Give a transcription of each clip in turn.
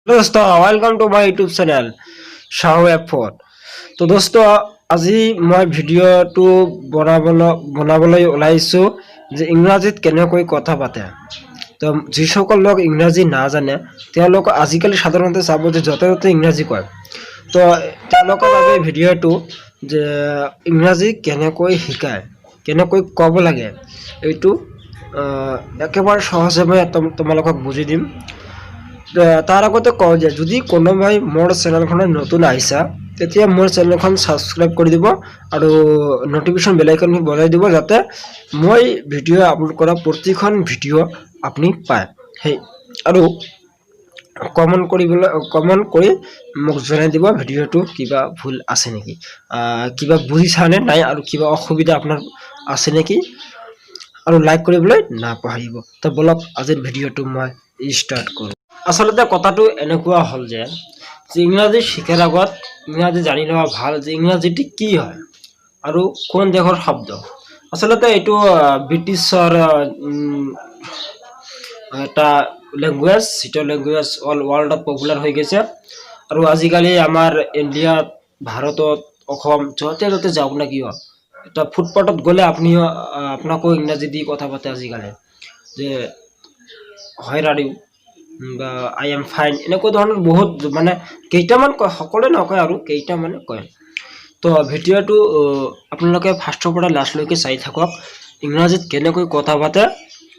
दोस्तों welcome to my YouTube channel Shahu F4। তো দোস্ত আজি মই ভিডিঅ'টো বনাবলৈ ওলাইছোঁ যে ইংৰাজীত কেনেকৈ কথা পাতে। তো যিসকল লোক ইংৰাজী নাজানে তেওঁলোক আজিকালি সাধাৰণতে চাব যে য'তে ত'তে ইংৰাজী কয়। তো তেওঁলোকৰ বাবে ভিডিঅ'টো যে ইংৰাজী কেনেকৈ শিকায়, কেনেকৈ ক'ব লাগে, এইটো একেবাৰে সহজে মই তোমালোকক বুজি দিম। তাৰ আগতে কওঁ যে যদি কোনোবাই মোৰ চেনেলখনত নতুন আহিছা তেতিয়া মোৰ চেনেলখন ছাবস্ক্ৰাইব কৰি দিব আৰু নটিফিকেশ্যন বেল আইকনটো বজাই দিব যাতে মই ভিডিঅ' আপলোড কৰা প্ৰতিখন ভিডিঅ' আপুনি পায়। সেই আৰু কমেণ্ট কৰি মোক জনাই দিব ভিডিঅ'টো কিবা ভুল আছে নেকি, কিবা বুজিছানে নাই আৰু কিবা অসুবিধা আপোনাৰ আছে নেকি, আৰু লাইক কৰিবলৈ নাপাহৰিব। তো বলক আজিৰ ভিডিঅ'টো মই ষ্টাৰ্ট কৰোঁ। আচলতে কথাটো এনেকুৱা হ'ল যে ইংৰাজী শিকাৰ আগত ইংৰাজী জানি লোৱা ভাল যে ইংৰাজীটি কি হয় আৰু কোন দেশৰ শব্দ। আচলতে এইটো ব্ৰিটিছৰ এটা লেংগুৱেজ, যিটো লেংগুৱেজ অল ৱৰ্ল্ডত পপুলাৰ হৈ গৈছে। আৰু আজিকালি আমাৰ ইণ্ডিয়াত, ভাৰতত, অসম য'তে য'তে যাওক না কিয় এটা ফুটপাথত গ'লে আপোনাকো ইংৰাজী দি কথা পাতে আজিকালি, যে হয় ৰাডিও বা আই এম ফাইন, এনেকুৱা ধৰণৰ বহুত মানে কেইটামান কয়, সকলোৱে নকয় আৰু কেইটামানে কয়। তো ভিডিঅ'টো আপোনালোকে ফাৰ্ষ্টৰ পৰা লাষ্টলৈকে চাই থাকক। ইংৰাজীত কেনেকৈ কথা পাতে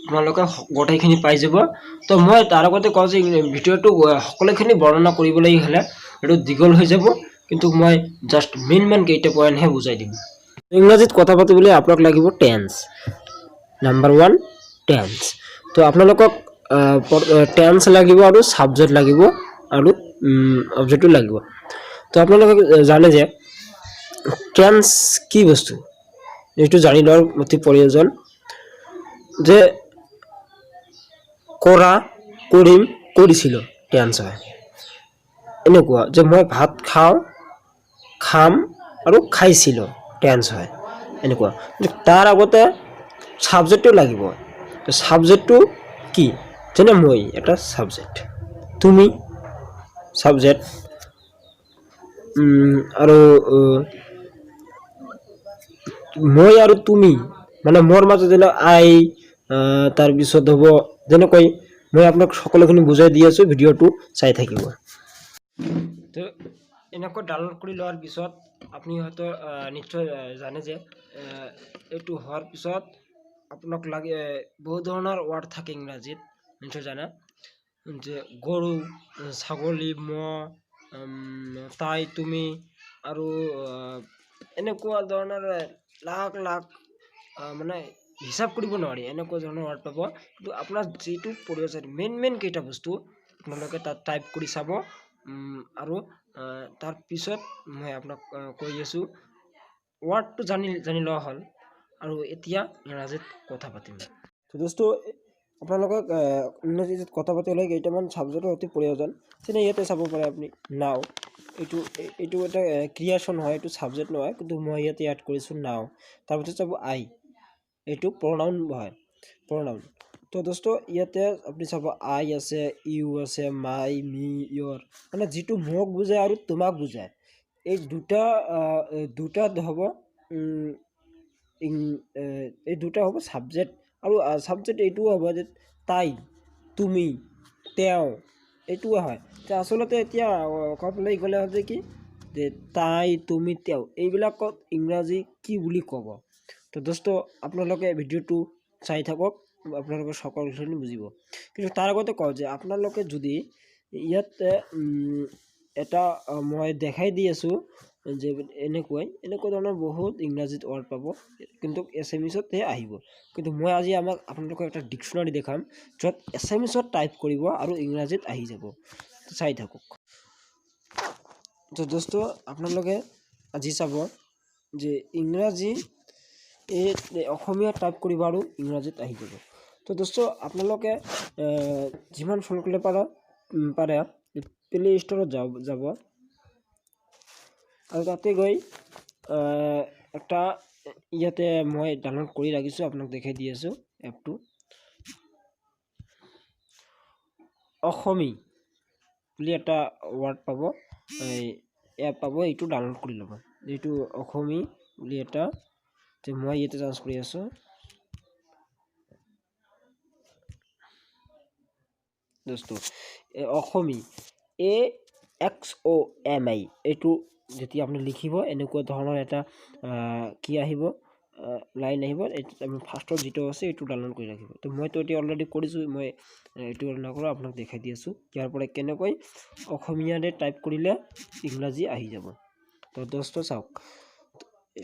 আপোনালোকে গোটেইখিনি পাই যাব। তো মই তাৰ আগতে কওঁ যে ভিডিঅ'টো সকলোখিনি বৰ্ণনা কৰিবলৈ হ'লে এইটো দীঘল হৈ যাব, কিন্তু মই জাষ্ট মেইন কেইটা পইণ্টহে বুজাই দিম। ইংৰাজীত কথা পাতিবলৈ আপোনাক লাগিব টেন্স। Number 1 tense. তো আপোনালোকক টেন্স লাগিব আৰু ছাবজেক্ট লাগিব আৰু অবজেক্টটো লাগিব। তো আপোনালোকে জানে যে টেন্স কি বস্তু, এইটো জানি লোৱাৰ অতি প্ৰয়োজন। যে কৰা, কৰিম, কৰিছিলোঁ টেন্স হয়। এনেকুৱা যে মই ভাত খাওঁ, খাম আৰু খাইছিলোঁ টেন্স হয় এনেকুৱা। তাৰ আগতে ছাবজেক্টটো লাগিব। ছাবজেক্টটো কি, যেনে মই এটা ছাবজেক্ট, তুমি ছাবজেক্ট, আৰু মই আৰু তুমি মানে মোৰ মাজত যেনে আই, তাৰপিছত হ'ব যেনেকৈ মই আপোনাক সকলোখিনি বুজাই দি আছোঁ, ভিডিঅ'টো চাই থাকিব। তো এনেকৈ ডাউনলোড কৰি লোৱাৰ পিছত আপুনি হয়তো নিশ্চয় জানে যে এইটো হোৱাৰ পিছত আপোনাক লাগে বহুত ধৰণৰ ৱৰ্ড থাকে ইংৰাজীত, নিশ্চয় জানে যে গৰু, ছাগলী, মহ, তাই, তুমি আৰু এনেকুৱা ধৰণৰ লাখ লাখ মানে হিচাপ কৰিব নোৱাৰি এনেকুৱা ধৰণৰ ৱৰ্ড পাব। কিন্তু আপোনাৰ যিটো প্ৰয়োজন মেইন কেইটা বস্তু আপোনালোকে তাত টাইপ কৰি চাব। আৰু তাৰপিছত মই আপোনাক কৈ আছোঁ, ৱৰ্ডটো জানি লোৱা হ'ল আৰু এতিয়া ইংৰাজীত কথা পাতিম। দোস্তো আপোনালোকক ইংৰাজীত কথা পাতিবলৈ কেইটামান ছাবজেক্টৰ অতি প্ৰয়োজন। যেনে ইয়াতে চাব পাৰে আপুনি নাও, এইটো এটা ক্ৰিয়াশ্যন হয়, এইটো ছাবজেক্ট নহয়, কিন্তু মই ইয়াতে এড কৰিছোঁ নাও। তাৰপিছত চাব আই, এইটো প্ৰনাউন হয়, প্ৰনাউন। তো দোস্তো ইয়াতে আপুনি চাব আই আছে, ইউ আছে, মাই, মি, ইয়ৰ, মানে যিটো মোক বুজায় আৰু তোমাক বুজায়। এই দুটা হ'ব এই দুটা হ'ব ছাবজেক্ট। আৰু ছাবজেক্ট এইটোও হ'ব যে তাই, তুমি, তেওঁ, এইটোও হয়। আচলতে এতিয়া ক'বলৈ গ'লে হ'ল যে কি যে তাই, তুমি, তেওঁ, এইবিলাকত ইংৰাজী কি বুলি ক'ব। তো দোস্তো আপোনালোকে ভিডিঅ'টো চাই থাকক, আপোনালোকে সকলোখিনি বুজিব। কিন্তু তাৰ আগতে কওঁ যে আপোনালোকে যদি ইয়াতে এটা মই দেখাই দি আছোঁ যে এনেকুৱা ধৰণৰ বহুত ইংৰাজীত ৱৰ্ড পাব, কিন্তু এছএমিছতহে আহিব। কিন্তু মই আজি আপোনালোকক এটা ডিক্সনাৰী দেখাম য'ত এছএমিছত টাইপ কৰিব আৰু ইংৰাজীত আহি যাব। চাই থাকক। তো দোস্তো আপোনালোকে আজি চাব যে ইংৰাজী অসমীয়া টাইপ কৰিব আৰু ইংৰাজীত আহি যাব। তো দোস্তো আপোনালোকে যিমান সোনকালে পাৰে প্লে ষ্টৰত যাব আৰু তাতে গৈ একটা ইয়াতে মই ডাউনলোড কৰি ৰাখিছোঁ, আপোনাক দেখাই দি আছোঁ এপটো। অসমী বুলি এটা ৱাৰ্ড পাব, এপ পাব, এইটো ডাউনলোড কৰি ল'ব। এইটো অসমী বুলি এটা, যে মই ইয়াতে চাৰ্চ কৰি আছোঁ, দোস্ত অসমী AXOMI, এইটো যেতিয়া আপুনি লিখিব এনেকুৱা ধৰণৰ এটা কি আহিব, লাইন আহিব। এইটো আমি ফাৰ্ষ্টত যিটো আছে এইটো ডাউনলোড কৰি ৰাখিব। তো মইতো এতিয়া অলৰেডি কৰিছোঁ, মই এইটো নকৰোঁ, আপোনাক দেখাই দি আছোঁ ইয়াৰ পৰা কেনেকৈ অসমীয়াৰে টাইপ কৰিলে ইংৰাজী আহি যাব। তো দোস্ত চাওক,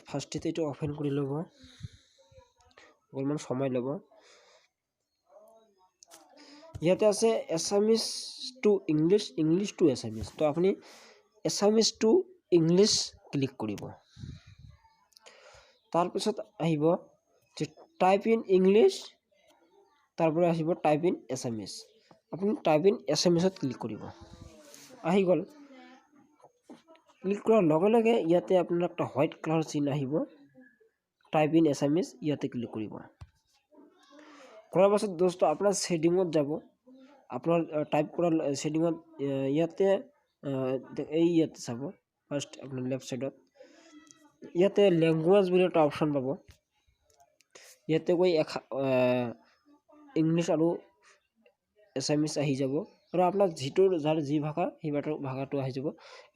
ফাৰ্ষ্টতে এইটো অপেন কৰি ল'ব, অকণমান সময় ল'ব। ইয়াতে আছে Assamese to English, English to Assamese. তো আপুনি এছামিজ টু ইংলিছ ক্লিক কৰিব। তাৰপিছত আহিব যে টাইপ ইন ইংলিছ, তাৰপৰা আহিব টাইপ ইন এছামিজ। আপুনি টাইপ ইন এছামিজত ক্লিক কৰিব। আহি গ'ল। ক্লিক কৰাৰ লগে লগে ইয়াতে আপোনাৰ একটা হোৱাইট কালাৰ চিন আহিব, টাইপ ইন এছামিজ, ইয়াতে ক্লিক কৰিব। কৰাৰ পাছত দোস্ত আপোনাৰ ছেটিঙত যাব, আপোনাৰ টাইপ কৰা ছেটিঙত ইয়াতে এই ইয়াতে চাব, ফাৰ্ষ্ট আপোনাৰ লেফ্ট ছাইডত ইয়াতে লেংগুৱেজ বুলি এটা অপশ্যন পাব। ইয়াতে গৈ ইংলিছ আৰু এছামিজ আহি যাব, আৰু আপোনাৰ যাৰ যি ভাষা সেই ভাষাটো আহি যাব।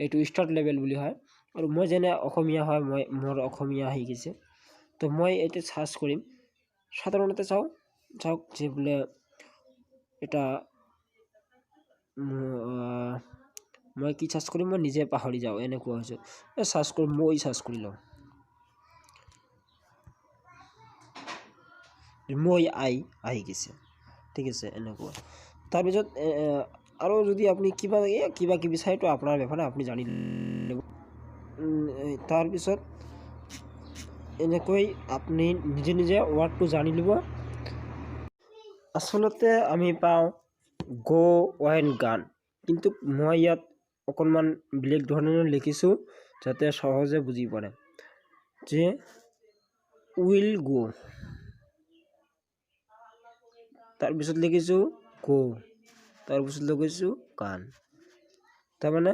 এইটো ষ্টাৰ্ট লেভেল বুলি হয়, আৰু মই যেনে অসমীয়া হয়, মোৰ অসমীয়া আহি গৈছে। তো মই এইটো চাৰ্চ কৰিম, সাধাৰণতে চাওক যে বোলে এটা মই কি চাৰ্চ কৰিম, মই নিজে পাহৰি যাওঁ, এনেকুৱা হৈছে। চাৰ্চ কৰিম, মই চাৰ্চ কৰি লওঁ, মই আহি গৈছে, ঠিক আছে এনেকুৱা। তাৰপিছত আৰু যদি আপুনি কিবা কিবি চাইতো আপোনাৰ বেপাৰ, আপুনি জানি ল'ব। তাৰপিছত এনেকৈ আপুনি নিজে নিজে ৱাৰ্ডটো জানি ল'ব। আচলতে আমি পাওঁ গো ৱেন গান, কিন্তু মই ইয়াত অকণমান বেলেগ ধৰণে লিখিছোঁ যাতে সহজে বুজি পায়, যে উইল গো, তাৰপিছত লিখিছোঁ গো, তাৰপিছত লিখিছোঁ গান, তাৰমানে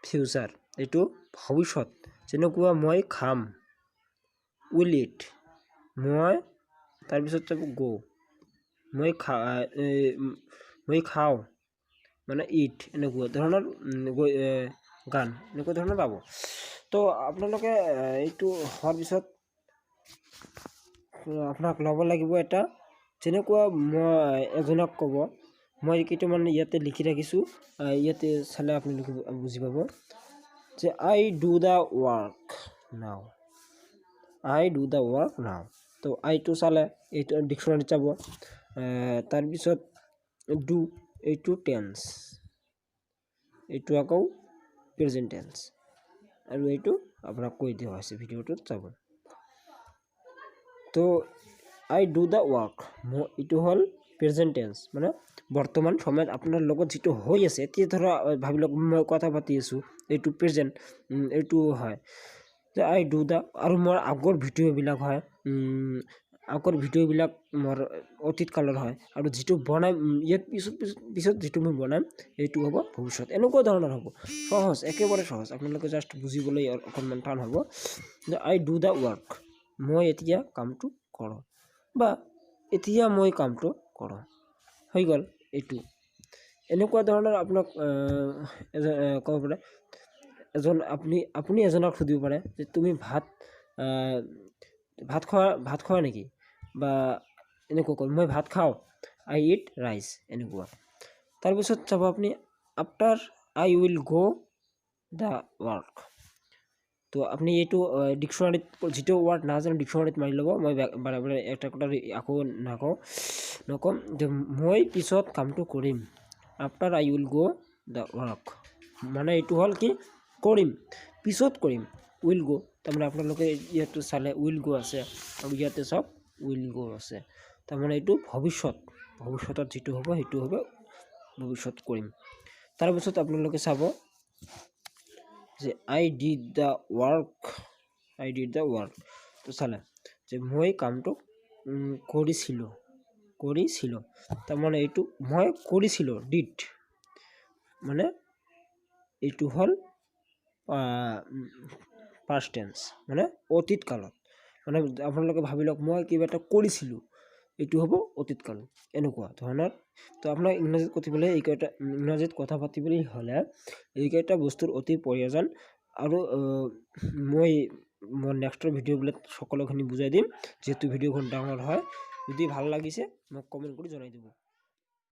ফিউচাৰ, এইটো ভৱিষ্যত। যেনেকুৱা মই খাম, উইল ইট, মই তাৰপিছত যাব গো, মই খাওঁ মানে ইট, এনেকুৱা ধৰণৰ গান, এনেকুৱা ধৰণৰ পাব। তো আপোনালোকে এইটো হোৱাৰ পিছত আপোনাক ল'ব লাগিব এটা, যেনেকুৱা মই এজনক ক'ব, মই কেইটামান ইয়াতে লিখি ৰাখিছোঁ, ইয়াতে চালে আপুনি বুজি পাব, যে আই ডু দ্য ৱৰ্ক নাও, আই ডু দ্য ৱৰ্ক নাও। তো আইটো চালে এইটো ডিক্সনাৰীত যাব। তাৰপিছত ডু, এইটো টেন্স, এইটো আকৌ প্ৰেজেণ্ট টেন্স, আৰু এইটো আপোনাক কৈ দিয়া হৈছে ভিডিঅ'টোত চাব। তো আই ডু দ্য ৱৰ্ক, এইটো হ'ল প্ৰেজেণ্ট টেন্স, মানে বৰ্তমান সময়ত আপোনাৰ লগত যিটো হৈ আছে। এতিয়া ধৰা ভাবি লওক মই কথা পাতি আছোঁ, এইটো প্ৰেজেণ্ট, এইটো হয় যে আই ডু দ্য। আৰু মোৰ আগৰ ভিডিঅ'বিলাক হয়, আগৰ ভিডিঅ'বিলাক মোৰ অতীত কালৰ হয়, আৰু যিটো বনাম ইয়াত পিছত যিটো মই বনাম এইটো হ'ব ভৱিষ্যত। এনেকুৱা ধৰণৰ হ'ব, সহজ, একেবাৰে সহজ, আপোনালোকে জাষ্ট বুজিবলৈ অকণমান টান হ'ব। যে আই ডু দ্য ৱৰ্ক, মই এতিয়া কামটো কৰোঁ, বা এতিয়া মই কামটো কৰোঁ, হৈ গ'ল এইটো। এনেকুৱা ধৰণৰ আপোনাক ক'ব পাৰে, আপুনি এজনক সুধিব পাৰে যে তুমি ভাত খোৱা নেকি, বা এনেকুৱা কয় মই ভাত খাওঁ, আই ইট ৰাইচ, এনেকুৱা। তাৰপিছত চাব আপুনি after I will go the work. তো আপুনি এইটো ডিক্সনাৰীত যিটো ৱাৰ্ড নাজানো ডিক্সনাৰীত মাৰি ল'ব। মই বাৰে বাৰে এটা আকৌ নক'ম যে মই পিছত কামটো কৰিম, after I will go the work, মানে এইটো হ'ল কি কৰিম, পিছত কৰিম, উইল গো। তাৰমানে আপোনালোকে ইয়াতে চালে উইল গো আছে, আৰু ইয়াতে চাওক উইল গো আছে, তাৰমানে এইটো ভৱিষ্যতত যিটো হ'ব সেইটো হ'ব, ভৱিষ্যত কৰিম। তাৰপিছত আপোনালোকে চাব যে আই ডিড দ্য ৱৰ্ক, তো চালে যে মই কামটো কৰিছিলোঁ, তাৰমানে এইটো মই কৰিছিলোঁ, ডিড মানে এইটো হ'ল পাষ্ট টেন্স মানে অতীত কালত মানে আপোনালোকে ভাবি লওক মই কিবা এটা কৰিছিলোঁ এইটো হ'ব অতীত কাল এনেকুৱা ধৰণৰ তো আপোনাক ইংৰাজীত কথাবলৈ ইংৰাজীত কথা পাতিবলৈ হ'লে এইকেইটা বস্তুৰ অতি প্ৰয়োজন আৰু মই নেক্সটৰ ভিডিঅ'বিলাক সকলোখিনি বুজাই দিম যিহেতু ভিডিঅ'খন ডাঙৰ হয় যদি ভাল লাগিছে মোক কমেণ্ট কৰি জনাই দিব।